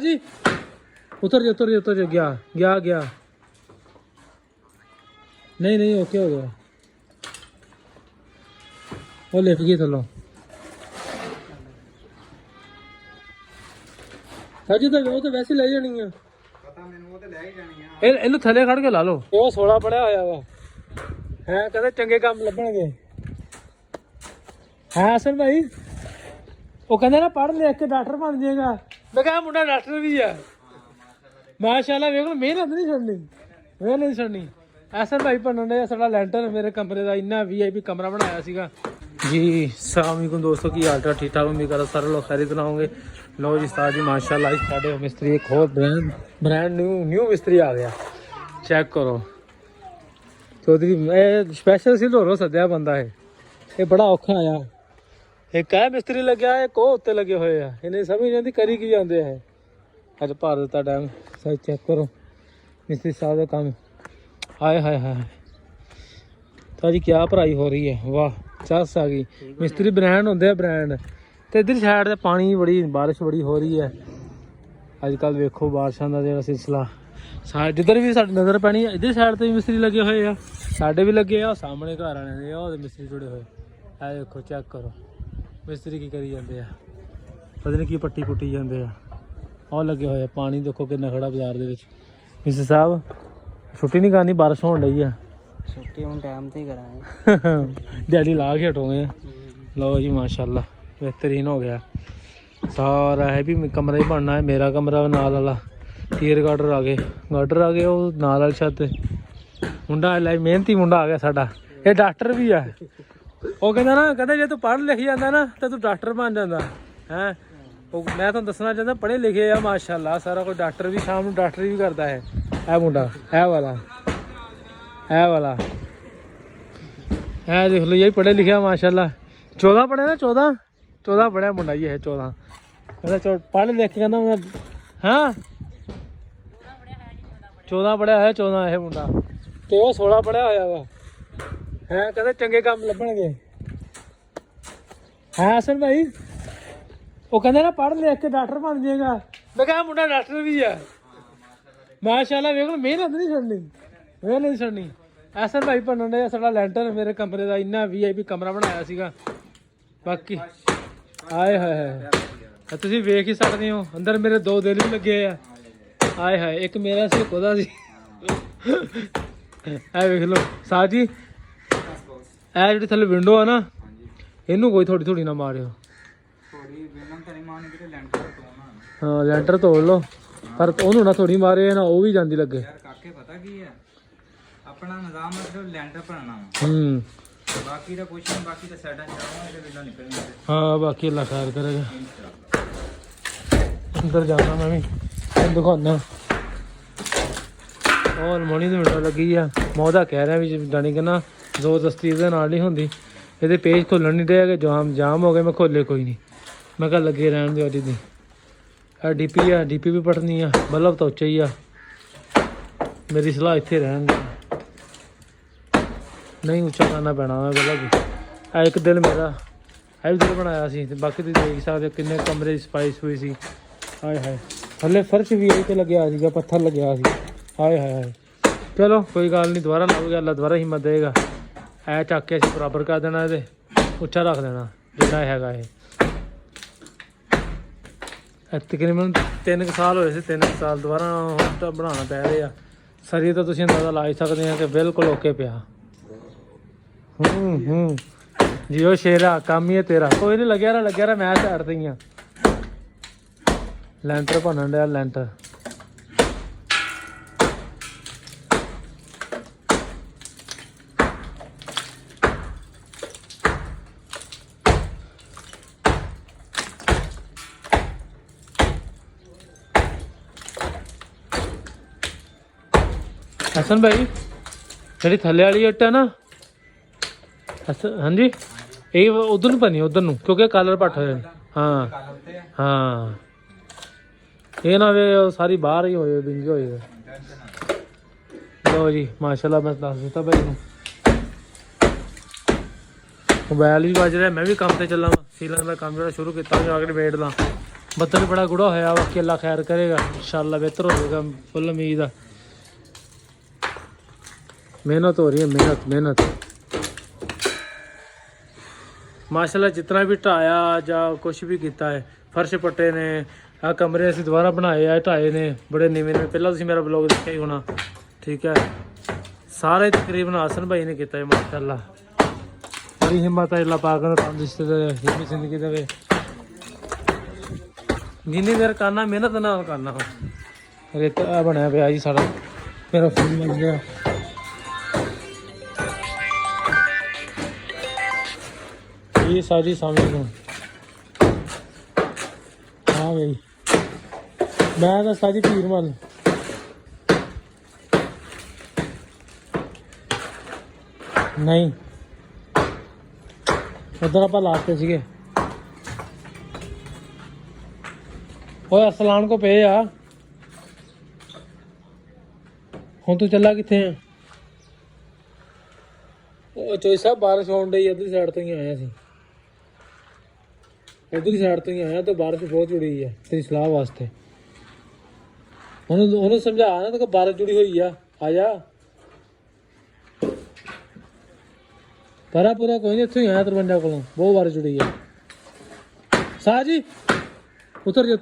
जी उतर जा गया गया गया नहीं ओके हो गया वो लिफ्ट गई थलो जी तो वो तो वैसे ले जानी है पता मैंने वो तो ले ही जानी है इन्हें थले खड़ के ला लो वो 16 पढ़िया होया वा है कहते चंगे काम लभणगे है असल भाई वो कहते ना पढ़ लिख के डॉक्टर बन जाएगा मैं कहा मुंडा डॉक्टर भी है माशाल्लाह वेख लो मेहनत नहीं छड़नी ਐਸਨ ਭਾਈ ਬਣਨ ਦਾ ਸਾਡਾ ਲੈਂਟਰ ਮੇਰੇ ਕਮਰੇ ਦਾ ਇੰਨਾ VIP ਕਮਰਾ ਬਣਾਇਆ ਸੀਗਾ जी अस्सलाम वालेकुम दोस्तों की हाल ठीक ठाक उम्मीद कर सारे लोग खैरियत ना होंगे। लो जी उस्ताद जी माशाल्लाह साढ़े मिस्त्री एक और ब्रांड न्यू मिस्त्री आ गया चेक करो चौधरी स्पैशल सी लोरो सद्या बंदा है ये बड़ा औखा आया एक है मिस्त्री लग्या एक वो उत्ते लगे हुए हैं इन्हें समझ नहीं आती करी की जाते हैं अज भर दिता टाइम सही चेक करो मिस्त्री साहब का काम हाय हाय हाय तो जी क्या भराई हो रही है वाह चस आ गई मिस्त्री ब्रांड होंगे ब्रांड तो इधर साइड से पानी बड़ी बारिश बड़ी हो रही है अजकल वेखो बारिशों का जो सिलसिला जिधर भी साडी नज़र पैनी इधर साइड से भी मिस्त्री लगे हुए हैं साढ़े भी लगे आ सामने घर वाले ने मिस्त्री जुड़े हुए है देखो चेक करो मिस्त्री की करी जाते हैं पता नहीं की पट्टी पुट्टी जाते हैं और लगे हुए पानी देखो कितना खड़ा बाजार के मिस्त्री साहब छुट्टी नहीं करनी बारिश होने लगी है छुट्टी हम टाइम से ही कराएं दिहाड़ी ला के हटोगे लो जी माशाल्लाह बेहतरीन हो गया सारा है भी कमरा ही बनना है मेरा कमरा नाल वाला टीयर गार्डर आ गए वो नाल वाली छत मुंडा मेहनती मुंडा आ गया साडा ये डॉक्टर भी है वो कहता ना कहता जे तू पढ़ लिख जाता ना तो तू डॉक्टर बन जाता है मैं तुम दसना चाहता पढ़े लिखे है माशाल्लाह सारा कोई डॉक्टर भी शाम को डॉक्टर भी करता है मुंडा है वाला है देख लो यही पढ़े लिखे माशाल्लाह 14 पढ़े ना 14 पढ़िया मुंडा ये है 14 कहता पढ़ लिख के कहना हाँ 14 पढ़िया है 14 है मुंडा तो वो 16 पढ़िया होया वा है कहते चंगे काम लभणगे है असन भाई वो कहते ना पढ़ लिख के डॉक्टर बन जाएगा मैं कहा मुंडा डॉक्टर भी है माशाल्लाह वेख लो मेहनत नहीं छड़नी ਐਸਨ ਭਾਈ ਬਣਨ ਦਾ ਸਾਡਾ ਲੈਂਟਰ ਮੇਰੇ ਕਮਰੇ ਦਾ ਇੰਨਾ VIP ਕਮਰਾ ਬਣਾਇਆ ਸੀਗਾ ਬਾਕੀ ਆਏ ਹਾਏ ਤੁਸੀਂ ਵੇਖ ਹੀ ਸਕਦੇ ਹੋ ਅੰਦਰ ਮੇਰੇ ਦੋ ਦਿਲ ਵੀ ਲੱਗੇ ਆ ਆਏ ਹਾਏ ਇੱਕ ਮੇਰਾ ਸੀ ਇੱਕ ਉਹਦਾ ਸੀ ਇਹ ਵੇਖ ਲਓ ਸਾਜੀ ਇਹ ਜਿਹੜੀ ਥੱਲੇ ਵਿੰਡੋ ਆ ਨਾ ਇਹਨੂੰ ਕੋਈ ਥੋੜੀ ਨਾ ਮਾਰਿਓ ਹਾਂ ਲੈਂਟਰ ਤੋੜ ਲਓ ਪਰ ਉਹਨੂੰ ਨਾ ਥੋੜੀ ਮਾਰੇ ਨਾ ਉਹ ਵੀ ਜਾਂਦੀ ਲੱਗੇ ਯਾਰ ਕਾਕੇ ਪਤਾ ਕੀ ਹੈ अपना निजाम मतलब लैंटर बनाना बाकी का कुछ नहीं बाकी तो साइडां जाऊंगा इधर विंडो निकलनी है हां बाकी अल्लाह खैर करेगा अंदर जाना मैं भी दिखाना और मोनी ਦੀ ਵਿੰਡੋ ਲੱਗੀ ਆ ਮੈਂ ਉਹਦਾ ਕਹਿ ਰਿਹਾ ਵੀ ਜਾਨੀ ਕਿ ਨਾ ਜ਼ਬਰਦਸਤੀ ਇਹਦੇ ਨਾਲ ਨਹੀਂ ਹੁੰਦੀ ਇਹਦੇ ਪੇਜ ਖੋਲਣ ਨਹੀਂ ਦੇਗਾ ਜਾਮ ਹੋ ਗਏ ਮੈਂ ਖੋਲੇ ਕੋਈ ਨਹੀਂ ਮੈਂ ਕਿਹਾ ਲੱਗੇ ਰਹਿਣ ਦਿਓ ਅੱਜ ਦੀ ਆ ਡੀਪੀ ਵੀ ਪਟਨੀ ਆ ਬਲਬ ਤਾਂ ਉੱਚਾ ਹੀ ਆ ਮੇਰੀ ਸਲਾਹ ਇੱਥੇ ਰਹਿਣ ਦੀ नहीं उच्चा करना पैना मैं पहला भी एक दिल मेरा है भी दिल बनाया सी बाकी तुम देख सकते किन्ने कमरे की सफाई सुई सी हाय हाय थले फर्श भी यही लग्या सीगा पत्थर लग्या सी हाय हाय हाय चलो कोई गल नहीं दोबारा लाओगे अल्लाह दोबारा हिम्मत देगा ऐ चक के असीं बराबर कर देना ये उच्चा रख देना जिन्ना हैगा ये तकरीबन 3 साल होए सी 3 साल दोबारा बनाना पै रहे आ सरी तो तुसीं अंदाजा ला सकते हैं कि बिल्कुल ओके पिया जियो शेरा काम ही है तेरा कोई नहीं लग्या रहा मैं छाड़ती हाँ लैंटर बनन दिया लैंटर हसन भाई जी थले वाली इट है ना हाँ जी ये उधर नहीं बनी उधर क्योंकि कलर पट हो हाँ ये ना वे सारी बाहर ही होए बिंगे होए लो जी माशाल्लाह मैं दस दिता भाई मोबाइल भी बज रहा मैं भी काम से चला सीलन का काम जो शुरू किया आगे वेट दा ਬੱਦਲ ਬੜਾ ਗੂੜਾ ਹੋਇਆ ਬਾਕੀ ਅੱਲਾ ਖੈਰ ਕਰੇਗਾ ਇੰਸ਼ਾਅੱਲਾ ਬਿਹਤਰ ਹੋ ਜਾਏਗਾ ਫੁੱਲ ਉਮੀਦ ਆ मेहनत हो रही है मेहनत माशाल्लाह जितना भी ढाया ਜਾਂ ਕੁਛ ਵੀ ਕੀਤਾ ਹੈ ਫਰਸ਼ ਪੱਟੇ ਨੇ ਆ ਕਮਰੇ ਅਸੀਂ ਦੁਬਾਰਾ ਬਣਾਏ ਆ ਢਾਏ ਨੇ ਬੜੇ ਨੀਵੇਂ ਨੇ ਪਹਿਲਾਂ ਤੁਸੀਂ ਮੇਰਾ ਵਲੌਗ ਦੇਖਿਆ ਹੀ ਹੋਣਾ ਠੀਕ ਹੈ ਸਾਰੇ ਤਕਰੀਬਨ ਆਸਨ ਭਾਈ ਨੇ ਕੀਤਾ ਹੈ ਮਾਸ਼ਾਅੱਲਾ ਬੜੀ ਹਿੰਮਤ ਹੈ ਅੱਲਾ ਪਾਕ ਨੇ ਤੰਦਰੁਸਤੀ ਦੇ ਹਿੰਮਤ ਜ਼ਿੰਦਗੀ ਦੇਵੇ ਜਿੰਨੀ ਦੇਰ ਕਰਨਾ ਮਿਹਨਤ ਨਾਲ ਕਰਨਾ ਰੇਤਾ ਬਣਿਆ ਪਿਆ ਜੀ ਸਾਡਾ ਮੇਰਾ ਫੋਨ ਲੱਗ ਗਿਆ ये सारी सामने को हाँ भाई मैं तो सारी भीड़ मल नहीं उधर आप लाते सीगे ओए असलान को पे आ हूँ तू चला किथे है चोई साहब बारिश होने डई इधर साइड तो ही आया सी उधर साइड तो ही आया तो बारिश बहुत जुड़ी है तेरी सलाह वास्ते उन्होंने समझा ना तो बारिश जुड़ी हुई है आ जा परा पूरा कोई नहीं इतों ही आया 53 को बहुत बारिश जुड़ी है शाह जी उतर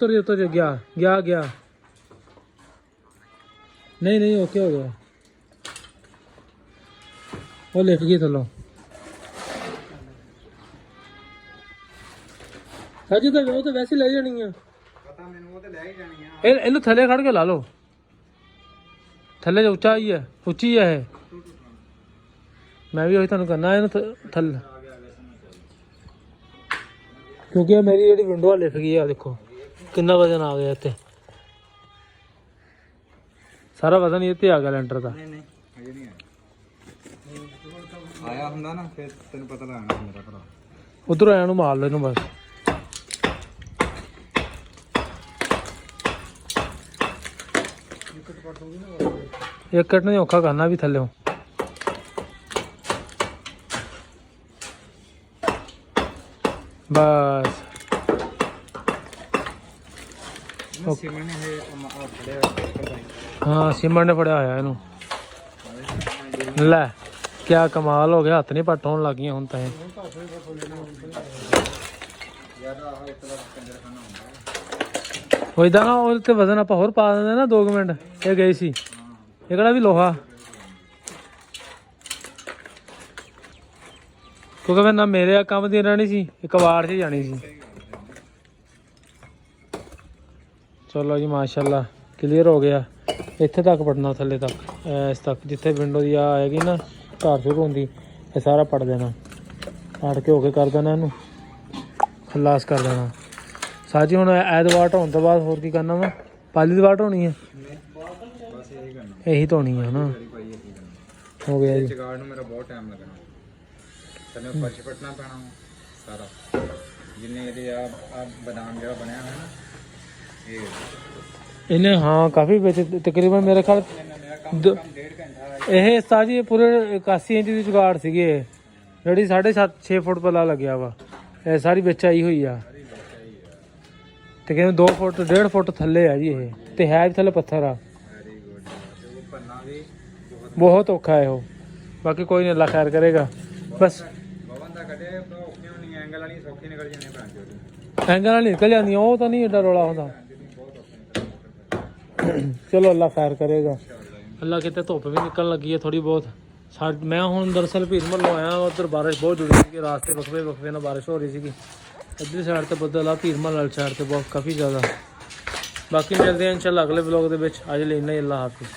जा गया नहीं ओके हो गया वो लिख गई थलो ਸਾਜੀ ਤਾਂ ਉਹ ਤਾਂ ਵੈਸੇ ਲੈ ਜਾਣੀ ਆ ਪਤਾ ਮੈਨੂੰ ਉਹ ਤੇ ਲੈ ਹੀ ਜਾਣੀ ਆ ਇਹਨੂੰ ਥੱਲੇ ਖੜ ਕੇ ਲਾ ਲਓ ਥੱਲੇ ਜੋ ਉੱਚਾ ਹੀ ਹੈ ਉੱਚੀ ਹੈ ਇਹ ਮੈਂ ਵੀ ਉਹੀ ਤੁਹਾਨੂੰ ਕਰਨਾ ਇਹਨੂੰ ਥੱਲੇ ਕਿਉਂਕਿ ਇਹ ਮੇਰੀ ਜਿਹੜੀ ਵਿੰਡੋ ਆ ਲਿਖ ਗਈ ਆ ਦੇਖੋ ਕਿੰਨਾ ਵਜ਼ਨ ਆ ਗਿਆ ਇੱਥੇ ਸਾਰਾ ਵਜ਼ਨ ਹੀ ਇੱਥੇ ਆ ਗਿਆ ਲੈਂਟਰ ਦਾ ਨਹੀਂ ਹਜੇ ਨਹੀਂ ਆਇਆ ਹੁੰਦਾ ਨਾ ਫਿਰ ਤੈਨੂੰ ਪਤਾ ਲੱਗਣਾ ਮੇਰਾ ਭਰਾ ਉਧਰੋਂ ਆਇਆ ਨੂੰ ਮਾਰ ਲਓ ਇਹਨੂੰ ਬਸ एक कटने औखा करना भी थले बस हाँ सीमन ने फड़िया होया इनू लै क्या कमाल हो गया हथ नहीं पट होने लग गई हुण तां इदा ना वो वजन आप होर पा देंगे ना 2 मिनट ये गई सी ये कड़ा भी लोहा क्योंकि मैं ना मेरे काम की रहनी सी एक वार से जानी सी चलो जी माशाल्लाह क्लीयर हो गया इत्थे तक पढ़ना थले तक इस तक जिथे विंडो की आएगी ना घर शुरू होंगी ये सारा पढ़ देना पढ़ के होके कर देना इनू खलास कर देना साजी हुण ऐतवार ढोने तो बाद होर की करना वा पाली दीवार ढोनी है यही धोनी है ना हो गया जी ਜਗਾੜ ਨੂੰ ਮੇਰਾ ਬਹੁਤ ਟਾਈਮ ਲੱਗਣਾ ਤੈਨੂੰ ਫਰਸ਼ ਪਟਣਾ ਪੈਣਾ ਸਾਰਾ ਜਿੰਨੇ ਇਹਦੇ ਆ ਬਦਾਮ ਜਿਹੜਾ ਬਣਿਆ ਹੋਇਆ ਨਾ ਇਹ इन्हें हाँ काफ़ी बेचे तकरीबन मेरे ख्याल ਇਹ ਸਾਜੀ ਪੂਰੇ 81 ਇੰਚ ਦੀ ਜੁਗਾੜ ਸੀਗੀ ਜਿਹੜੀ 7.5 ਫੁੱਟ ਪਲਾ ਲੱਗਿਆ ਵਾ ਇਹ ਸਾਰੀ ਵਿੱਚ ਆਈ ਹੋਈ ਆ ਤੇ ਕਹਿੰਦੇ 2 ਫੁੱਟ 1.5 ਫੁੱਟ ਥੱਲੇ ਆ ਜੀ ਇਹ ਤੇ ਹੈ ਵੀ ਥੱਲੇ ਪੱਥਰ ਆ ਬਹੁਤ ਔਖਾ ਹੈ ਉਹ ਬਾਕੀ ਕੋਈ ਨਹੀਂ ਅੱਲਾ ਖੈਰ ਕਰੇਗਾ ਬਸ ਭਵਨ ਦਾ ਕੱਢੇ ਔਖੇ ਹੋਣੀ ਐਂਗਲ ਵਾਲੀ ਸੌਖੀ ਨਿਕਲ ਜਾਂਦੀ ਭੈਣ ਚੋਦੀ ਐਂਗਲ ਨਾਲ ਨਿਕਲ ਜਾਂਦੀ ਉਹ ਤਾਂ ਨਹੀਂ ਏਡਾ ਰੌਲਾ ਹੁੰਦਾ ਚਲੋ ਅੱਲਾ ਖੈਰ ਕਰੇਗਾ ਅੱਲਾ ਕਿਤੇ ਧੁੱਪ ਵੀ ਨਿਕਲਣ ਲੱਗੀ ਹੈ ਥੋੜੀ ਬਹੁਤ ਮੈਂ ਹੁਣ ਦਰਅਸਲ ਭੀੜ ਮੱਲੋਂ ਆਇਆ ਉੱਧਰ ਬਾਰਿਸ਼ ਬਹੁਤ ਜੁੜੀ ਸੀ ਰਾਸਤੇ ਵਕਫੇ ਨਾਲ ਬਾਰਿਸ਼ ਹੋ ਰਹੀ ਸੀਗੀ ਇੱਧਰ ਸਾਈਡ ਤੇ ਬੱਦਲ ਆ ਭੀੜ ਮੱਲ ਵਾਲੀ ਸਾਈਡ ਤੇ ਬਹੁਤ ਕਾਫੀ ਜ਼ਿਆਦਾ ਬਾਕੀ ਮਿਲਦੇ ਆ ਇਨਸ਼ਾਅੱਲਾ ਅਗਲੇ ਵਲੌਗ ਦੇ ਵਿੱਚ ਅੱਜ ਲਈ ਇੰਨਾ ਹੀ ਅੱਲਾ ਹਾਫਿਜ਼